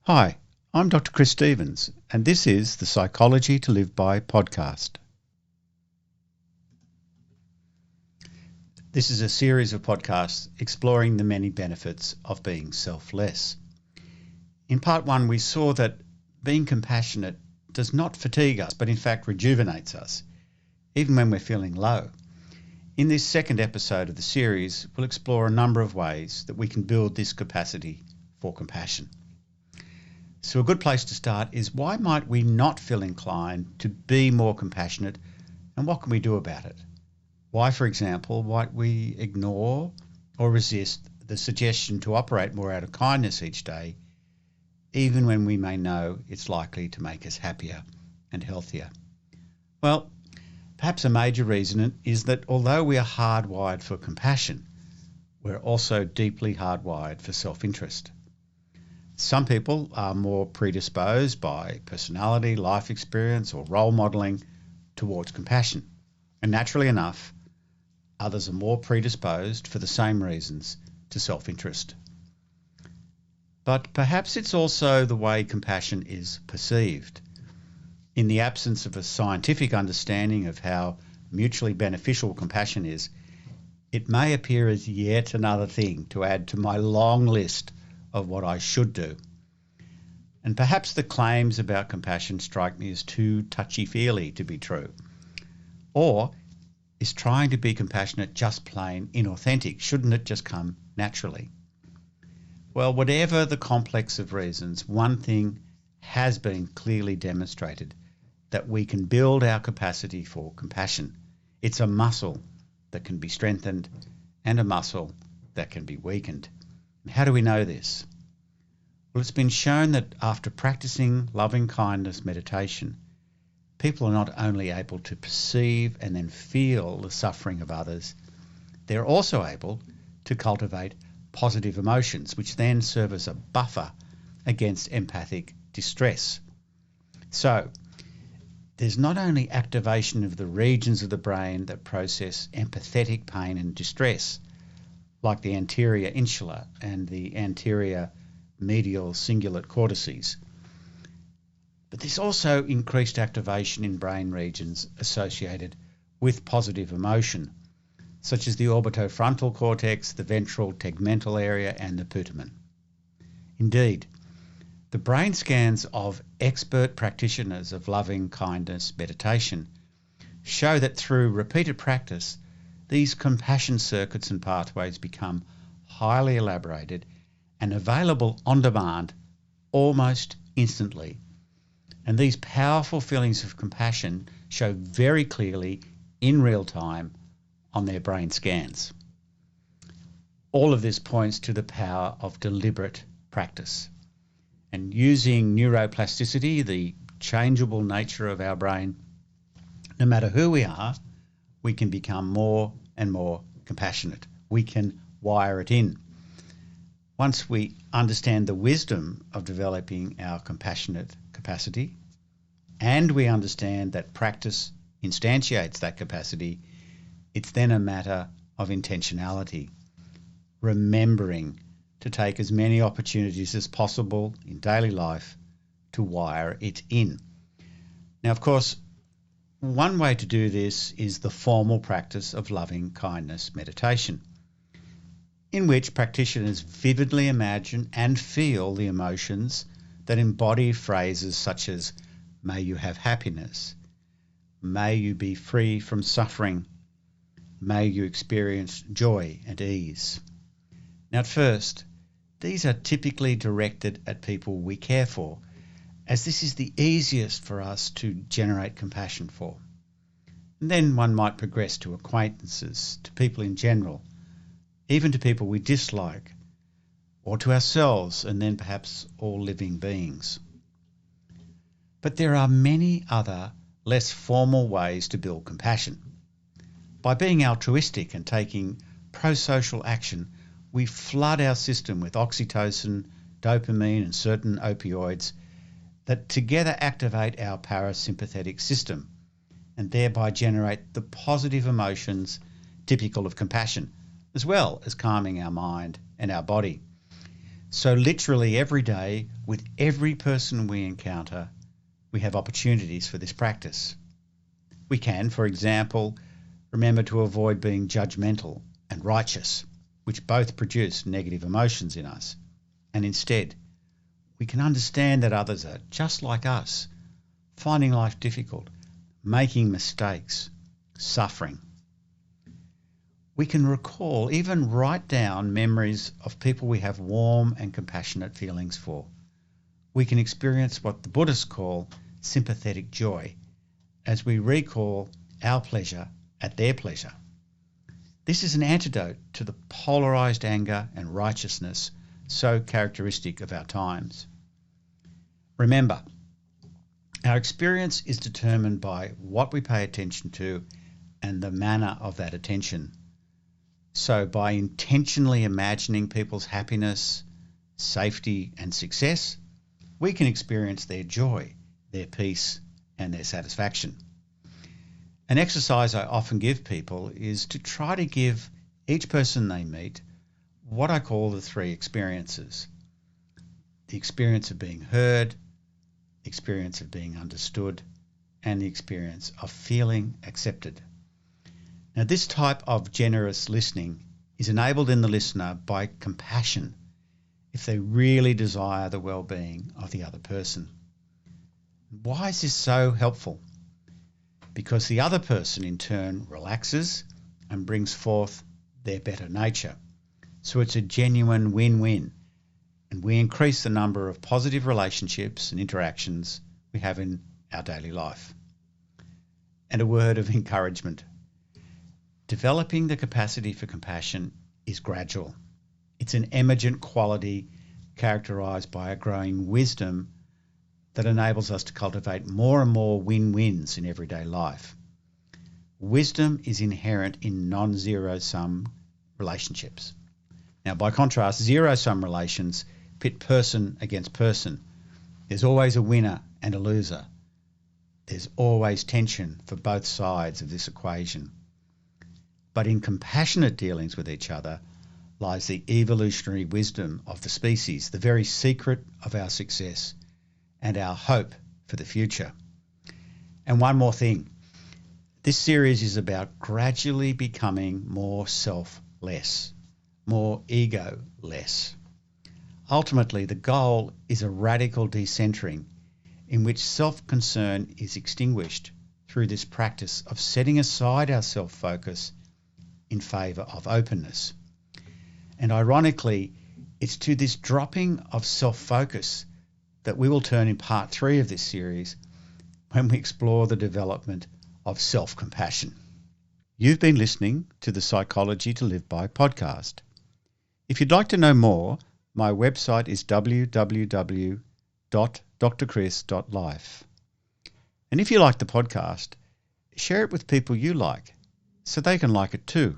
Hi, I'm Dr. Chris Stevens, and this is the Psychology to Live By podcast. This is a series of podcasts exploring the many benefits of being selfless. In part one, we saw that being compassionate does not fatigue us, but in fact rejuvenates us, even when we're feeling low. In this second episode of the series, we'll explore a number of ways that we can build this capacity for compassion. So a good place to start is, why might we not feel inclined to be more compassionate, and what can we do about it? Why, for example, might we ignore or resist the suggestion to operate more out of kindness each day, even when we may know it's likely to make us happier and healthier? Well, perhaps a major reason is that although we are hardwired for compassion, we're also deeply hardwired for self-interest. Some people are more predisposed by personality, life experience, or role modelling towards compassion. And naturally enough, others are more predisposed for the same reasons to self-interest. But perhaps it's also the way compassion is perceived. In the absence of a scientific understanding of how mutually beneficial compassion is, it may appear as yet another thing to add to my long list of what I should do. And perhaps the claims about compassion strike me as too touchy-feely to be true. Or is trying to be compassionate just plain inauthentic? Shouldn't it just come naturally? Well, whatever the complex of reasons, one thing has been clearly demonstrated: that we can build our capacity for compassion. It's a muscle that can be strengthened and a muscle that can be weakened. How do we know this? Well, it's been shown that after practicing loving kindness meditation, people are not only able to perceive and then feel the suffering of others, they're also able to cultivate positive emotions, which then serve as a buffer against empathic distress. So, there's not only activation of the regions of the brain that process empathetic pain and distress, like the anterior insula and the anterior medial cingulate cortices, but there's also increased activation in brain regions associated with positive emotion, such as the orbitofrontal cortex, the ventral tegmental area, and the putamen. Indeed, the brain scans of expert practitioners of loving kindness meditation show that through repeated practice, these compassion circuits and pathways become highly elaborated and available on demand almost instantly. And these powerful feelings of compassion show very clearly in real time on their brain scans. All of this points to the power of deliberate practice. And using neuroplasticity, the changeable nature of our brain, no matter who we are, we can become more and more compassionate. We can wire it in. Once we understand the wisdom of developing our compassionate capacity, and we understand that practice instantiates that capacity, it's then a matter of intentionality, remembering to take as many opportunities as possible in daily life to wire it in. Now, of course, one way to do this is the formal practice of loving kindness meditation, in which practitioners vividly imagine and feel the emotions that embody phrases such as, "May you have happiness," "May you be free from suffering," "May you experience joy and ease." Now, at first, these are typically directed at people we care for, as this is the easiest for us to generate compassion for. And then one might progress to acquaintances, to people in general, even to people we dislike, or to ourselves, and then perhaps all living beings. But there are many other, less formal ways to build compassion. By being altruistic and taking prosocial action, we flood our system with oxytocin, dopamine, and certain opioids that together activate our parasympathetic system and thereby generate the positive emotions typical of compassion, as well as calming our mind and our body. So literally every day, with every person we encounter, we have opportunities for this practice. We can, for example, remember to avoid being judgmental and righteous, which both produce negative emotions in us. And instead, we can understand that others are just like us, finding life difficult, making mistakes, suffering. We can recall, even write down memories of people we have warm and compassionate feelings for. We can experience what the Buddhists call sympathetic joy as we recall our pleasure at their pleasure. This is an antidote to the polarized anger and righteousness so characteristic of our times. Remember, our experience is determined by what we pay attention to and the manner of that attention. So by intentionally imagining people's happiness, safety, and success, we can experience their joy, their peace, and their satisfaction. An exercise I often give people is to try to give each person they meet what I call the three experiences. The experience of being heard, the experience of being understood, and the experience of feeling accepted. Now, this type of generous listening is enabled in the listener by compassion if they really desire the well-being of the other person. Why is this so helpful? Because the other person in turn relaxes and brings forth their better nature. So it's a genuine win-win, and we increase the number of positive relationships and interactions we have in our daily life. And a word of encouragement. Developing the capacity for compassion is gradual. It's an emergent quality characterized by a growing wisdom that enables us to cultivate more and more win-wins in everyday life. Wisdom is inherent in non-zero-sum relationships. Now, by contrast, zero-sum relations pit person against person. There's always a winner and a loser. There's always tension for both sides of this equation. But in compassionate dealings with each other lies the evolutionary wisdom of the species, the very secret of our success and our hope for the future. And one more thing. This series is about gradually becoming more selfless, more ego-less. Ultimately, the goal is a radical decentering in which self-concern is extinguished through this practice of setting aside our self-focus in favour of openness. And ironically, it's to this dropping of self-focus that we will turn in part 3 of this series when we explore the development of self-compassion. You've been listening to the Psychology to Live By podcast. If you'd like to know more, my website is www.drchris.life. And if you like the podcast, share it with people you like so they can like it too.